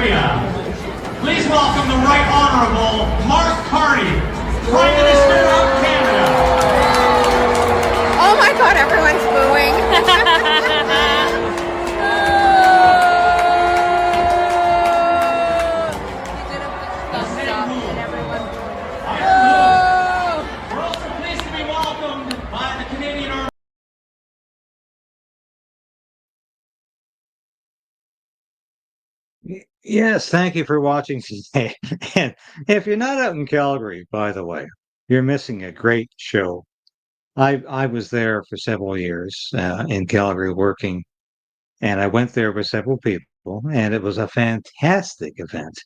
area. Please welcome the Right Honourable Mark Carney, Prime Minister of Canada. Oh my God, everyone's booing. We're also pleased to be welcomed by the Canadian Army. Yes, thank you for watching today. And if you're not out in Calgary, by the way, you're missing a great show. I was there for several years in Calgary working, and I went there with several people, and it was a fantastic event.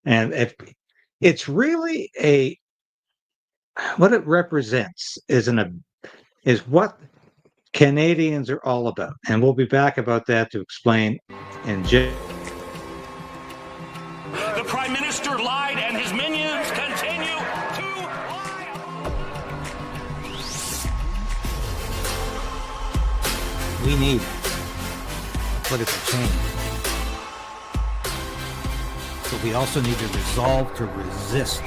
And it's really what it represents is what Canadians are all about, and we'll be back about that to explain in just. The Prime Minister lied and his minions continue to lie. We need political change. But we also need to resolve to resist.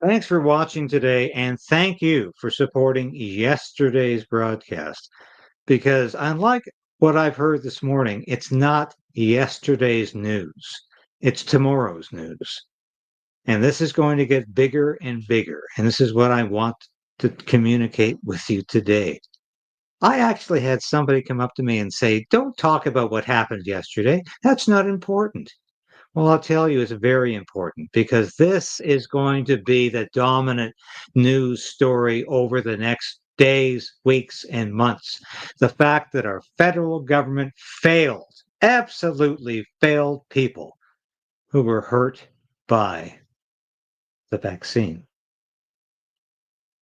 Thanks for watching today, and thank you for supporting yesterday's broadcast. Because unlike what I've heard this morning, it's not yesterday's news, it's tomorrow's news. And this is going to get bigger and bigger. And this is what I want to communicate with you today. I actually had somebody come up to me and say, "Don't talk about what happened yesterday. That's not important." Well, I'll tell you, it's very important because this is going to be the dominant news story over the next days, weeks, and months. The fact that our federal government failed, absolutely failed people who were hurt by the vaccine.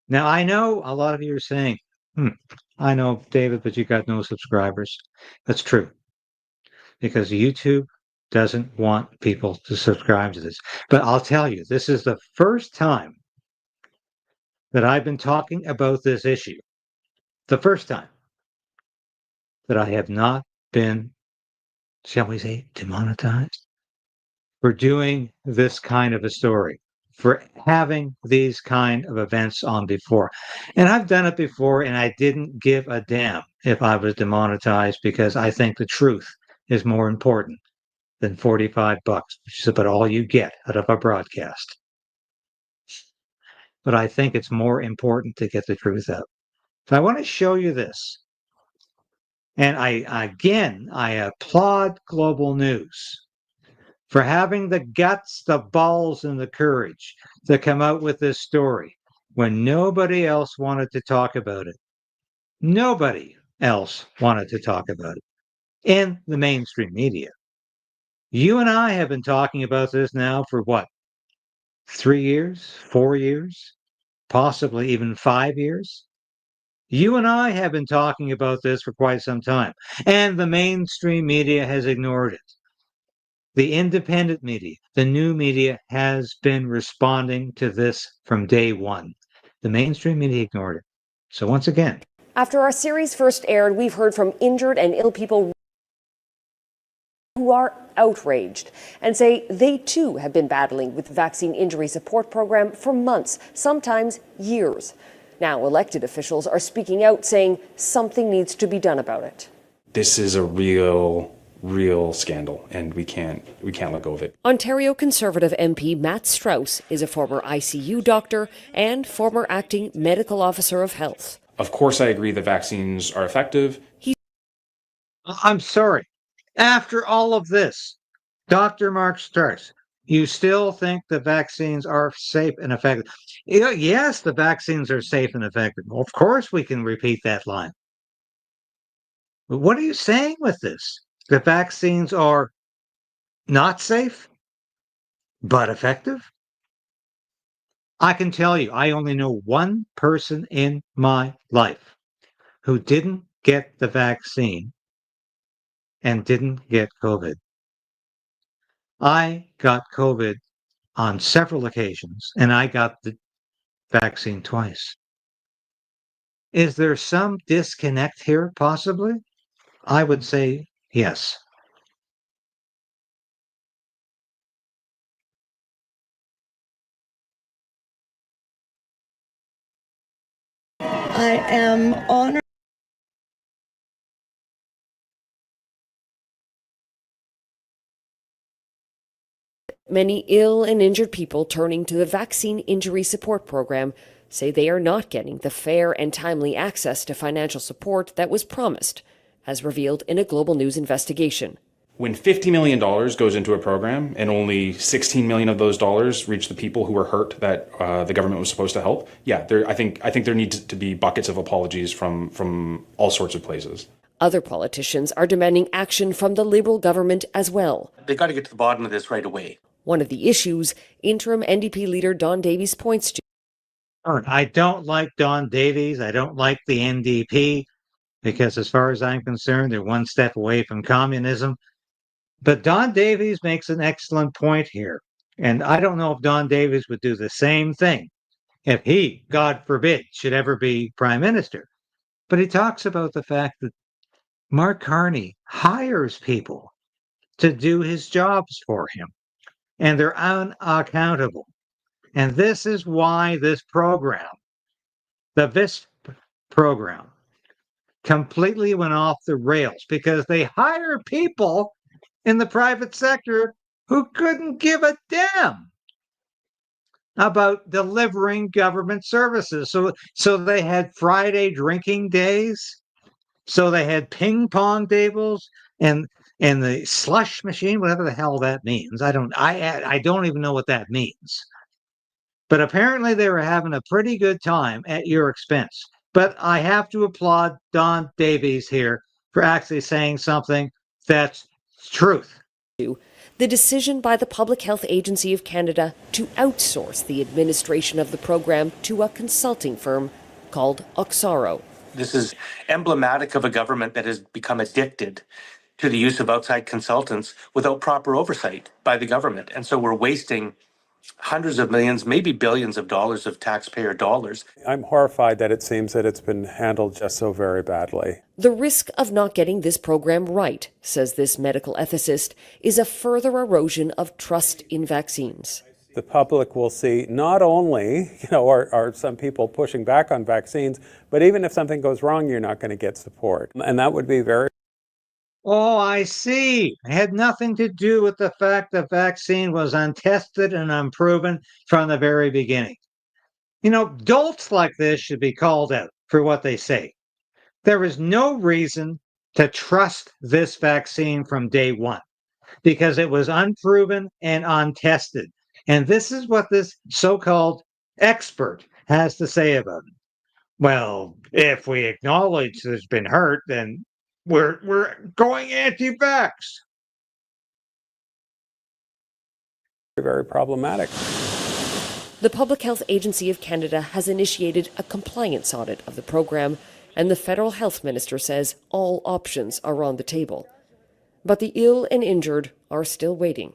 Now, I know a lot of you are saying, I know, David, but you got no subscribers. That's true because YouTube doesn't want people to subscribe to this. But I'll tell you, this is the first time that I've been talking about this issue. The first time that I have not been, shall we say, demonetized for doing this kind of a story, for having these kind of events on before. And I've done it before, and I didn't give a damn if I was demonetized because I think the truth is more important than $45, which is about all you get out of a broadcast. But I think it's more important to get the truth out. So I want to show you this. And I applaud Global News for having the guts, the balls, and the courage to come out with this story when nobody else wanted to talk about it. Nobody else wanted to talk about it in the mainstream media. You and I have been talking about this now for what? 3 years, 4 years, possibly even 5 years. You and I have been talking about this for quite some time, and the mainstream media has ignored it. The independent media, the new media, has been responding to this from day one. The mainstream media ignored it. So once again, after our series first aired, we've heard from injured and ill people who are outraged and say they too have been battling with the vaccine injury support program for months, sometimes years. Now elected officials are speaking out saying something needs to be done about it. This is a real scandal, and we can't let go of it. Ontario Conservative MP Matt Strauss is a former ICU doctor and former acting medical officer of health. Of course, I agree that vaccines are effective. I'm sorry. After all of this, Dr. Mark Strauss, you still think the vaccines are safe and effective? Yes, the vaccines are safe and effective. Of course, we can repeat that line. But what are you saying with this? The vaccines are not safe, but effective? I can tell you, I only know one person in my life who didn't get the vaccine and didn't get COVID. I got COVID on several occasions, and I got the vaccine twice. Is there some disconnect here, possibly? I would say yes. I am honored. Many ill and injured people turning to the Vaccine Injury Support Program say they are not getting the fair and timely access to financial support that was promised, as revealed in a Global News investigation. When $50 million goes into a program and only $16 million of those dollars reach the people who were hurt that the government was supposed to help, yeah, I think there needs to be buckets of apologies from all sorts of places. Other politicians are demanding action from the Liberal government as well. They got to get to the bottom of this right away. One of the issues interim NDP leader Don Davies points to. I don't like Don Davies. I don't like the NDP because, as far as I'm concerned, they're one step away from communism. But Don Davies makes an excellent point here. And I don't know if Don Davies would do the same thing if he, God forbid, should ever be prime minister. But he talks about the fact that Mark Carney hires people to do his jobs for him, and they're unaccountable. And this is why this program, the VISP program, completely went off the rails, because they hire people in the private sector who couldn't give a damn about delivering government services. So they had Friday drinking days. So they had ping pong tables and the slush machine, whatever the hell that means. I don't even know what that means. But apparently they were having a pretty good time at your expense. But I have to applaud Don Davies here for actually saying something that's truth. The decision by the Public Health Agency of Canada to outsource the administration of the program to a consulting firm called Oxaro. This is emblematic of a government that has become addicted to the use of outside consultants without proper oversight by the government. And so we're wasting hundreds of millions, maybe billions of dollars of taxpayer dollars. I'm horrified that it seems that it's been handled just so very badly. The risk of not getting this program right, says this medical ethicist, is a further erosion of trust in vaccines. The public will see not only, are some people pushing back on vaccines, but even if something goes wrong, you're not going to get support. And that would be very. Oh, I see. It had nothing to do with the fact the vaccine was untested and unproven from the very beginning. Dolts like this should be called out for what they say. There is no reason to trust this vaccine from day one because it was unproven and untested. And this is what this so-called expert has to say about it. Well, if we acknowledge there's been hurt, then we're going anti-vax. Very problematic. The Public Health Agency of Canada has initiated a compliance audit of the program, and the federal health minister says all options are on the table. But the ill and injured are still waiting.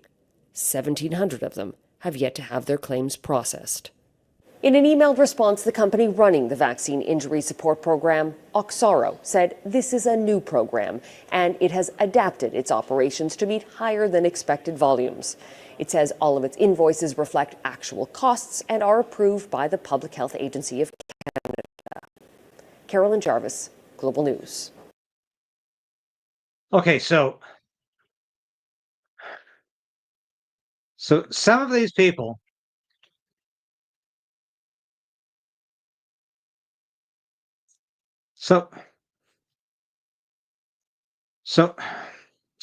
1,700 of them have yet to have their claims processed. In an emailed response, the company running the Vaccine Injury Support Program, Oxaro, said this is a new program and it has adapted its operations to meet higher than expected volumes. It says all of its invoices reflect actual costs and are approved by the Public Health Agency of Canada. Carolyn Jarvis, Global News. Okay, so some of these people So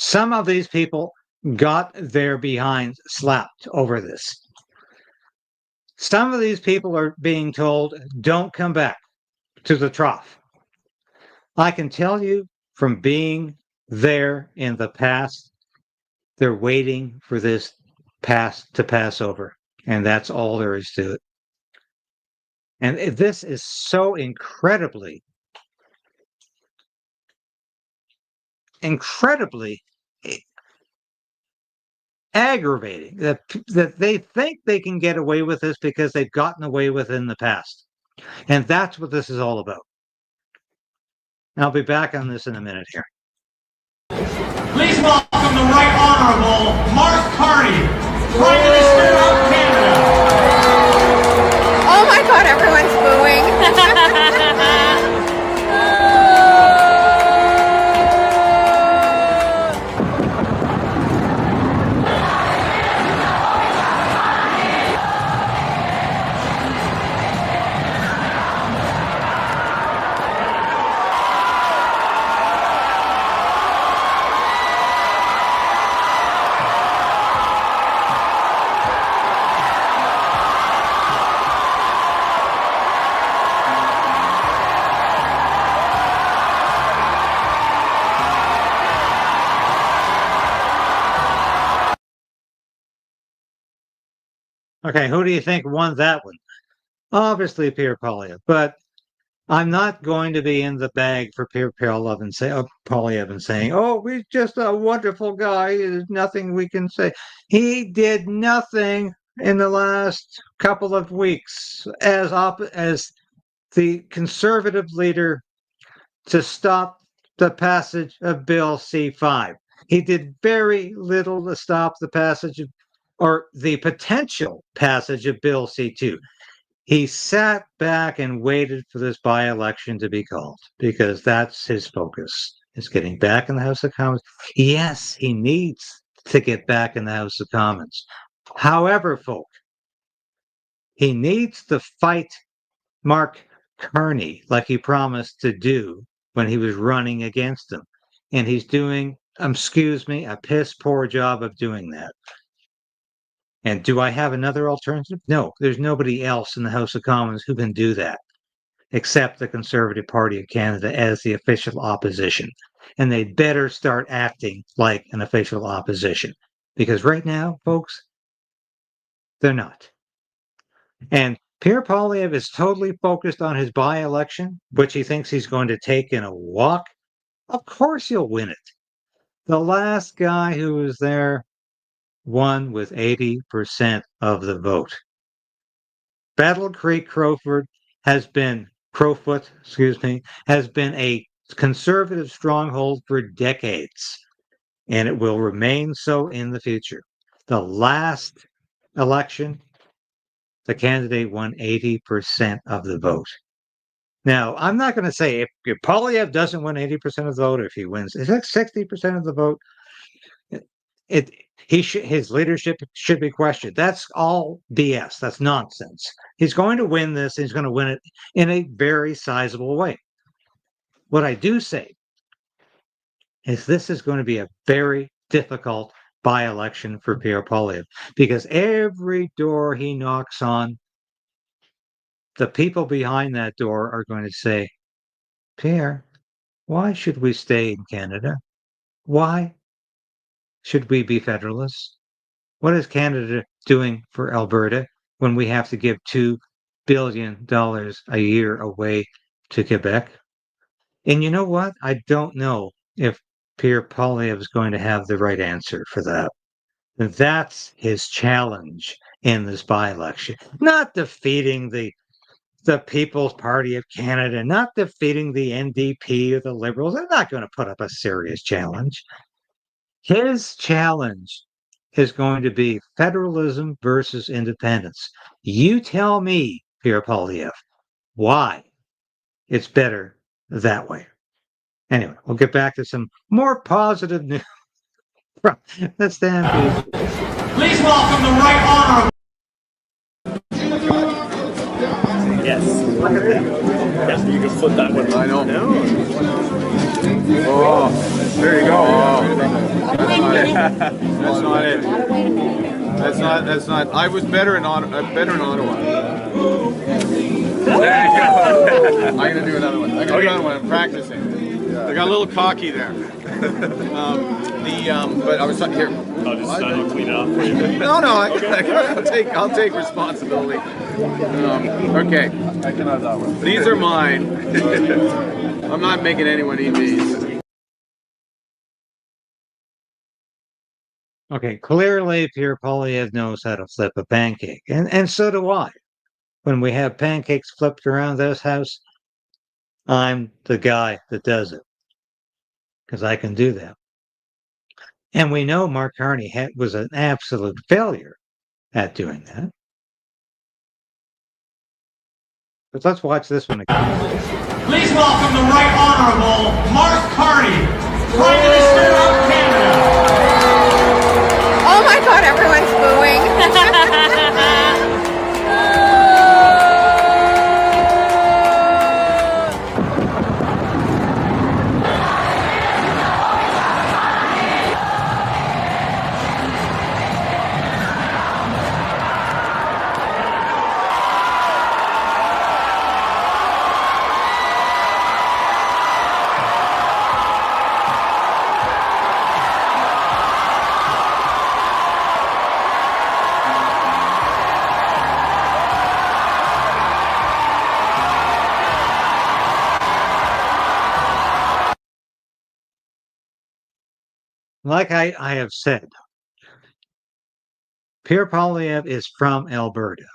some of these people got their behinds slapped over this. Some of these people are being told, don't come back to the trough. I can tell you from being there in the past, they're waiting for this past to pass over. And that's all there is to it. And this is so incredibly aggravating that they think they can get away with this because they've gotten away with it in the past. And that's what this is all about. And I'll be back on this in a minute here. Please welcome the Right Honorable Mark Carney, Prime Minister of Canada. Oh my God, everyone's booing. Okay, who do you think won that one? Obviously, Pierre Poilievre, but I'm not going to be in the bag for Pierre Poilievre and saying, "Oh, he's just a wonderful guy. There's nothing we can say." He did nothing in the last couple of weeks as the conservative leader to stop the passage of Bill C-5. He did very little to stop the passage of, or the potential passage of Bill C-2. He sat back and waited for this by-election to be called because that's his focus, is getting back in the House of Commons. Yes, he needs to get back in the House of Commons. However, folk, he needs to fight Mark Carney like he promised to do when he was running against him. And he's doing, excuse me, a piss poor job of doing that. And do I have another alternative? No, there's nobody else in the House of Commons who can do that except the Conservative Party of Canada as the official opposition. And they better start acting like an official opposition. Because right now, folks, they're not. And Pierre Poilievre is totally focused on his by-election, which he thinks he's going to take in a walk. Of course he'll win it. The last guy who was there won with 80% of the vote. Battle Creek Crowfoot has been a conservative stronghold for decades, and it will remain so in the future. The last election, the candidate won 80% of the vote. Now, I'm not going to say if Poilievre doesn't win 80% of the vote, if he wins, is that 60% of the vote? His leadership should be questioned. That's all BS. That's nonsense. He's going to win this. He's going to win it in a very sizable way. What I do say is this is going to be a very difficult by-election for Pierre Poilievre because every door he knocks on, the people behind that door are going to say, "Pierre, why should we stay in Canada? Why should we be federalists? What is Canada doing for Alberta when we have to give $2 billion a year away to Quebec?" And you know what? I don't know if Pierre Poilievre is going to have the right answer for that. That's his challenge in this by-election. Not defeating the People's Party of Canada, not defeating the NDP or the Liberals. They're not going to put up a serious challenge. His challenge is going to be federalism versus independence. You tell me, Pierre Poilievre, why it's better that way. Anyway, we'll get back to some more positive news from the Stampede. Please welcome the Right Honorable. Yes. Look at that. Yes, you can flip that one. I know. Oh, there you go. That's not it. That's not. I was better in Ottawa. I'm better in Ottawa. There you go. I'm gonna do another one. I'm practicing. I got a little cocky there. But I was here. I'll just clean it up for you. No, I'll take responsibility. Okay. I can have that one. These are mine. I'm not making anyone eat these. Okay, clearly Pierre Poilievre knows how to flip a pancake, and so do I. When we have pancakes flipped around this house, I'm the guy that does it because I can do that. And we know Mark Carney was an absolute failure at doing that. But let's watch this one again. Please welcome the Right Honourable Mark Carney, Prime Minister of Canada. Oh my God, everyone's booing. Like I have said, Pierre Poilievre is from Alberta.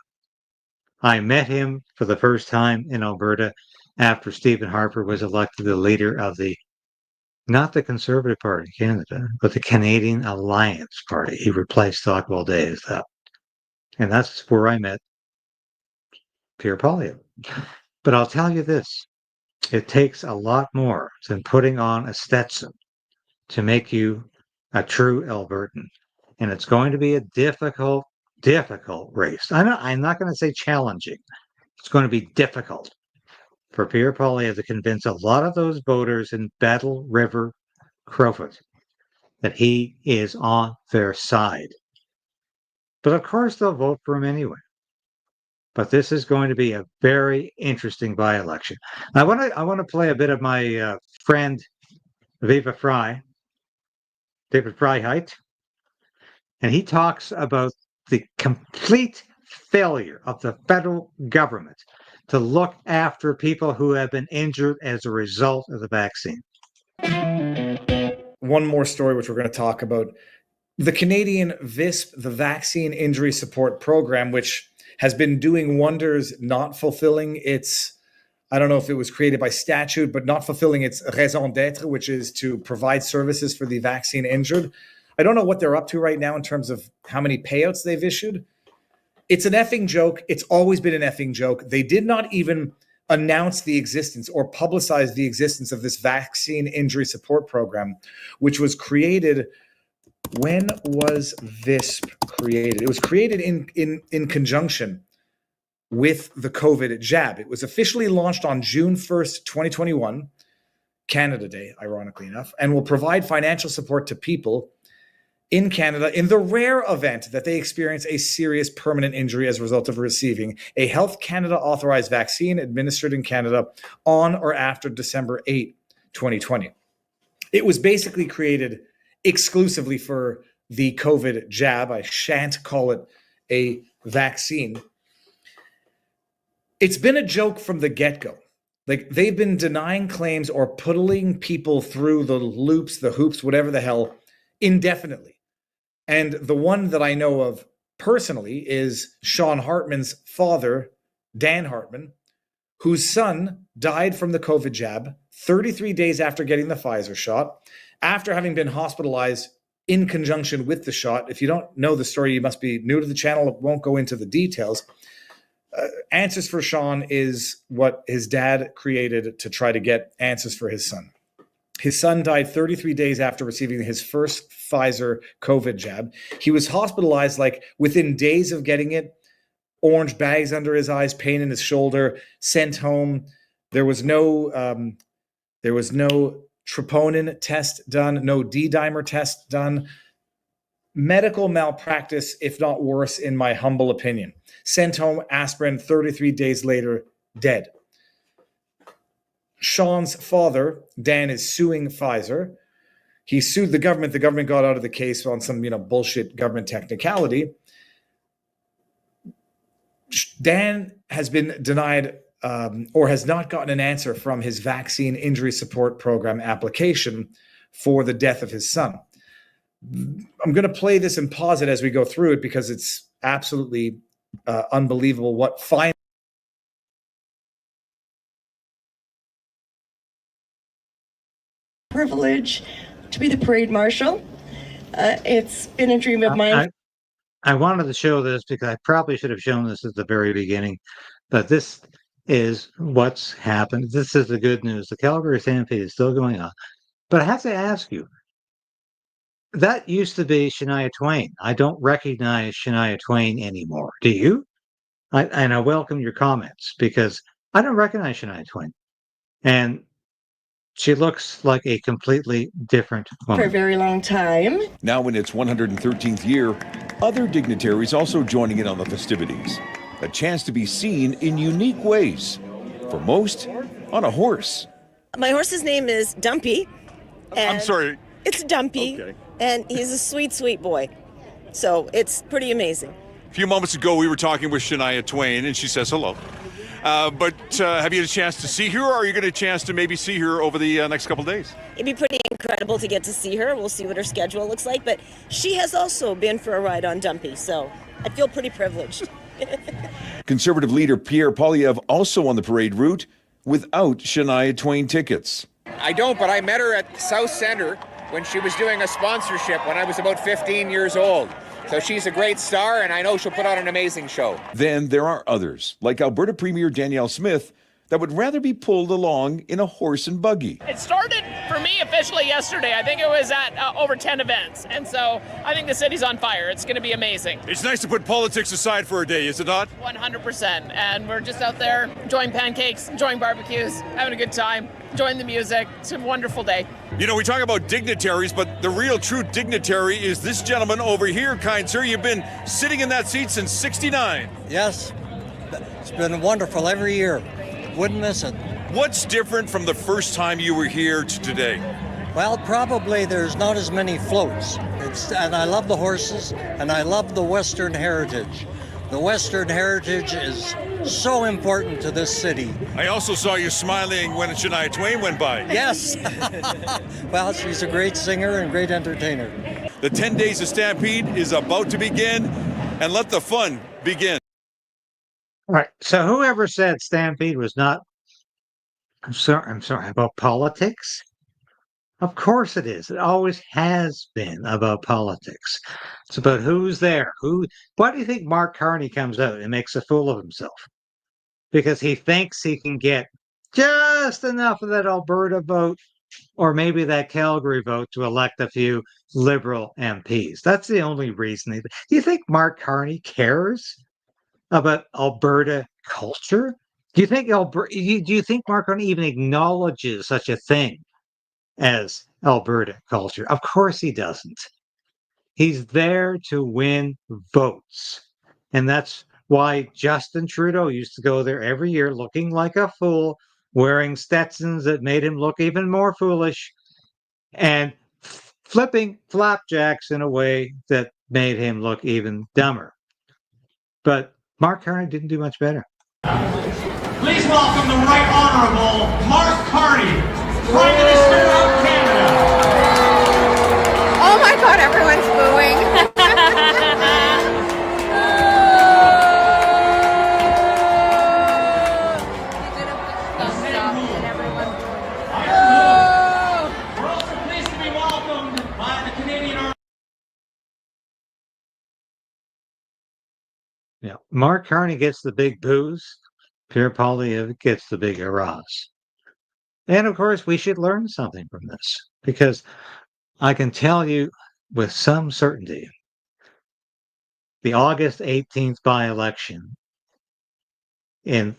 I met him for the first time in Alberta after Stephen Harper was elected the leader of not the Conservative Party of Canada, but the Canadian Alliance Party. He replaced Stockwell Day as that. And that's where I met Pierre Poilievre. But I'll tell you this, it takes a lot more than putting on a Stetson to make you a true Albertan. And it's going to be a difficult race. I'm not going to say challenging. It's going to be difficult for Pierre Poilievre to convince a lot of those voters in Battle River, Crowfoot, that he is on their side. But of course, they'll vote for him anyway. But this is going to be a very interesting by-election. I want to play a bit of my friend Viva David Freiheit, and he talks about the complete failure of the federal government to look after people who have been injured as a result of the vaccine. One more story, which we're going to talk about. The Canadian VISP, the Vaccine Injury Support Program, which has been doing wonders, not fulfilling its, I don't know if it was created by statute, but not fulfilling its raison d'etre, which is to provide services for the vaccine injured. I don't know what they're up to right now in terms of how many payouts they've issued. It's an effing joke. It's always been an effing joke. They did not even announce the existence or publicize the existence of this Vaccine Injury Support Program, which was created. When was VISP created? It was created in conjunction with the COVID jab. It was officially launched on June 1st, 2021, Canada Day, ironically enough, and will provide financial support to people in Canada in the rare event that they experience a serious permanent injury as a result of receiving a Health Canada authorized vaccine administered in Canada on or after December 8, 2020. It was basically created exclusively for the COVID jab. I shan't call it a vaccine. It's been a joke from the get-go. Like, they've been denying claims or putting people through the loops, the hoops, whatever the hell, indefinitely. And the one that I know of personally is Sean Hartman's father, Dan Hartman, whose son died from the COVID jab 33 days after getting the Pfizer shot, after having been hospitalized in conjunction with the shot. If you don't know the story, you must be new to the channel. It won't go into the details. Answers for Sean is what his dad created to try to get answers for his son. His son died 33 days after receiving his first Pfizer COVID jab. He was hospitalized like within days of getting it, orange bags under his eyes, pain in his shoulder, sent home. There was no troponin test done, no D-dimer test done. Medical malpractice, if not worse, in my humble opinion. Sent home, aspirin, 33 days later, dead. Sean's father, Dan, is suing Pfizer. He sued the government. The government got out of the case on some, bullshit government technicality. Dan has been denied or has not gotten an answer from his Vaccine Injury Support Program application for the death of his son. I'm going to play this and pause it as we go through it because it's absolutely unbelievable what privilege to be the parade marshal. It's been a dream of mine. I wanted to show this because I probably should have shown this at the very beginning, but this is what's happened. This is the good news. The Calgary Stampede is still going on. But I have to ask you, that used to be Shania Twain. I don't recognize Shania Twain anymore. Do you? And I welcome your comments because I don't recognize Shania Twain. And she looks like a completely different woman. For a very long time. Now in its 113th year, other dignitaries also joining in on the festivities. A chance to be seen in unique ways. For most, on a horse. My horse's name is Dumpy. I'm sorry. It's Dumpy. Okay. And he's a sweet, sweet boy. So it's pretty amazing. A few moments ago, we were talking with Shania Twain, and she says hello. But have you had a chance to see her, or are you going to get a chance to maybe see her over the next couple of days? It'd be pretty incredible to get to see her. We'll see what her schedule looks like. But she has also been for a ride on Dumpy, so I feel pretty privileged. Conservative leader Pierre Poilievre also on the parade route without Shania Twain tickets. I don't, but I met her at South Centre when she was doing a sponsorship when I was about 15 years old. So she's a great star, and I know she'll put on an amazing show. Then there are others, like Alberta Premier Danielle Smith, that would rather be pulled along in a horse and buggy. It started for me officially yesterday. I think it was at over 10 events. And so I think the city's on fire. It's going to be amazing. It's nice to put politics aside for a day, is it not? 100%. And we're just out there enjoying pancakes, enjoying barbecues, having a good time, enjoying the music. It's a wonderful day. You know, we talk about dignitaries, but the real true dignitary is this gentleman over here, kind sir. You've been sitting in that seat since '69. Yes. It's been wonderful every year. Wouldn't miss it. What's different from the first time you were here to today? Well, probably there's not as many floats. And I love the horses, and I love the Western heritage. The Western heritage is so important to this city. I also saw you smiling when Shania Twain went by. Yes. Well, she's a great singer and great entertainer. The 10 days of Stampede is about to begin, and let the fun begin. All right. So whoever said Stampede was not, I'm sorry, about politics? Of course it is. It always has been about politics. It's about who's there. Why do you think Mark Carney comes out and makes a fool of himself? Because he thinks he can get just enough of that Alberta vote or maybe that Calgary vote to elect a few Liberal MPs. That's the only reason. Do you think Mark Carney cares about Alberta culture? Do you think Mark Carney even acknowledges such a thing as Alberta culture? Of course he doesn't. He's there to win votes. And that's why Justin Trudeau used to go there every year looking like a fool, wearing Stetsons that made him look even more foolish, and flipping flapjacks in a way that made him look even dumber. But Mark Carney didn't do much better. Please welcome the Right Honourable Mark Carney, Prime Minister of Canada. Oh my God, everyone's booing. We're also pleased to be welcomed by the Canadian Army. Yeah, Mark Carney gets the big boos. Pierre Poilievre gets the big hurrahs. And of course, we should learn something from this because I can tell you with some certainty the August 18th by-election in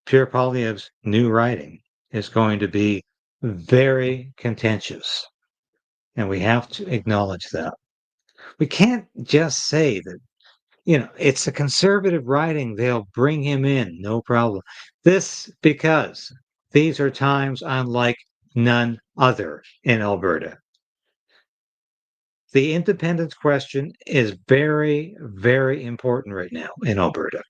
Pierre Poilievre's new riding is going to be very contentious. And we have to acknowledge that. We can't just say that, it's a conservative riding. They'll bring him in, no problem. Because these are times unlike none other in Alberta. The independence question is very, very important right now in Alberta.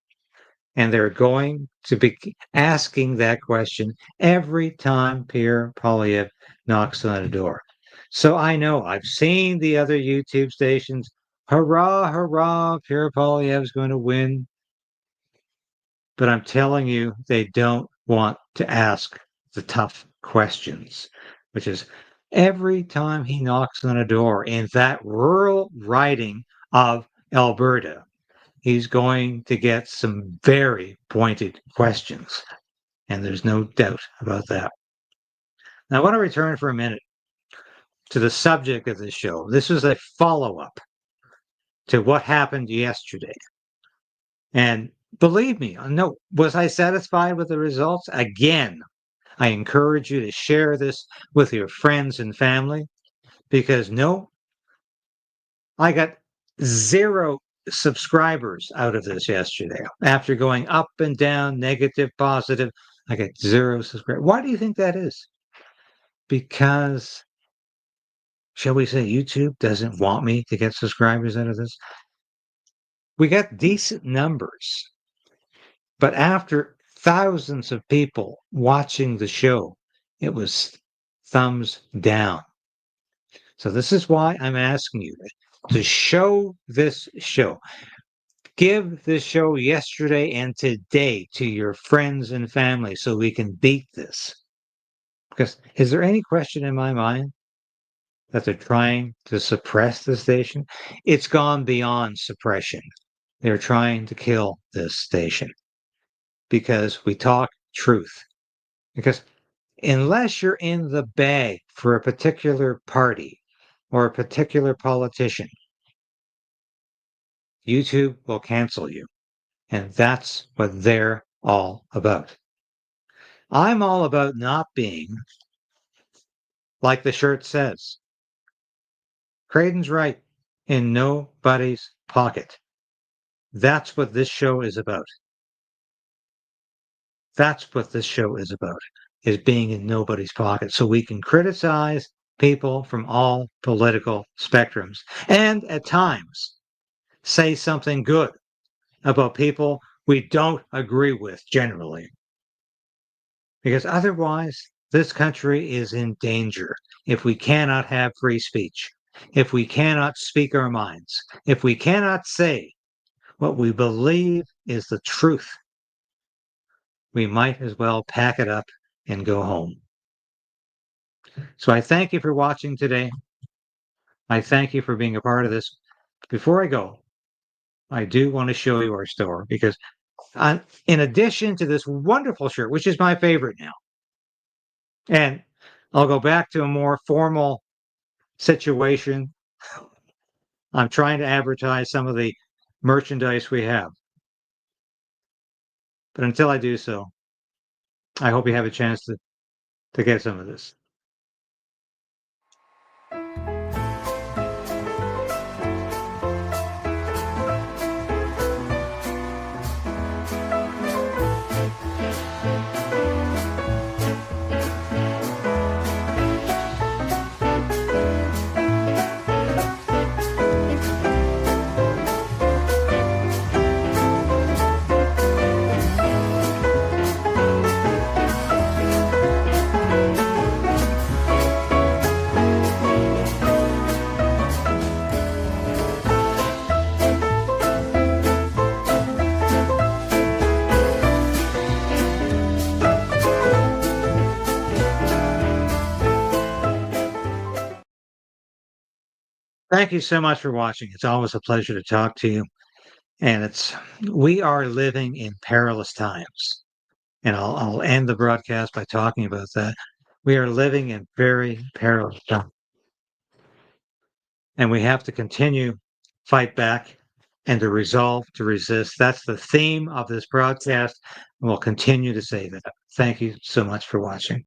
And they're going to be asking that question every time Pierre Poilievre knocks on a door. So I know I've seen the other YouTube stations. Hurrah, hurrah, Pierre Poilievre's going to win. But I'm telling you, they don't want to ask the tough questions, which is, Every time he knocks on a door in that rural riding of Alberta, he's going to get some very pointed questions. And there's no doubt about that. Now, I want to return for a minute to the subject of this show. This is a follow-up to what happened yesterday. And believe me, no, was I satisfied with the results? Again, I encourage you to share this with your friends and family because no, I got 0 subscribers out of this yesterday. After going up and down, negative, positive, I got 0 subscribers. Why do you think that is? Because, shall we say, YouTube doesn't want me to get subscribers out of this? We got decent numbers, but after thousands of people watching the show, it was thumbs down. So this is why I'm asking you to show this show. Give this show yesterday and today to your friends and family so we can beat this. Because is there any question in my mind that they're trying to suppress the station? It's gone beyond suppression. They're trying to kill this station because we talk truth. Because unless you're in the bag for a particular party or a particular politician, YouTube will cancel you. And that's what they're all about. I'm all about not being like the shirt says. Krayden's right, in nobody's pocket. That's what this show is about. That's what this show is about, is being in nobody's pocket. So we can criticize people from all political spectrums and at times say something good about people we don't agree with generally. Because otherwise, this country is in danger if we cannot have free speech, if we cannot speak our minds, if we cannot say what we believe is the truth. We might as well pack it up and go home. So I thank you for watching today. I thank you for being a part of this. Before I go, I do want to show you our store because in addition to this wonderful shirt, which is my favorite now, and I'll go back to a more formal situation. I'm trying to advertise some of the merchandise we have. But until I do so, I hope you have a chance to get some of this. Thank you so much for watching. It's always a pleasure to talk to you. And we are living in perilous times. And I'll end the broadcast by talking about that. We are living in very perilous times. And we have to continue fight back and to resolve to resist. That's the theme of this broadcast. And we'll continue to say that. Thank you so much for watching.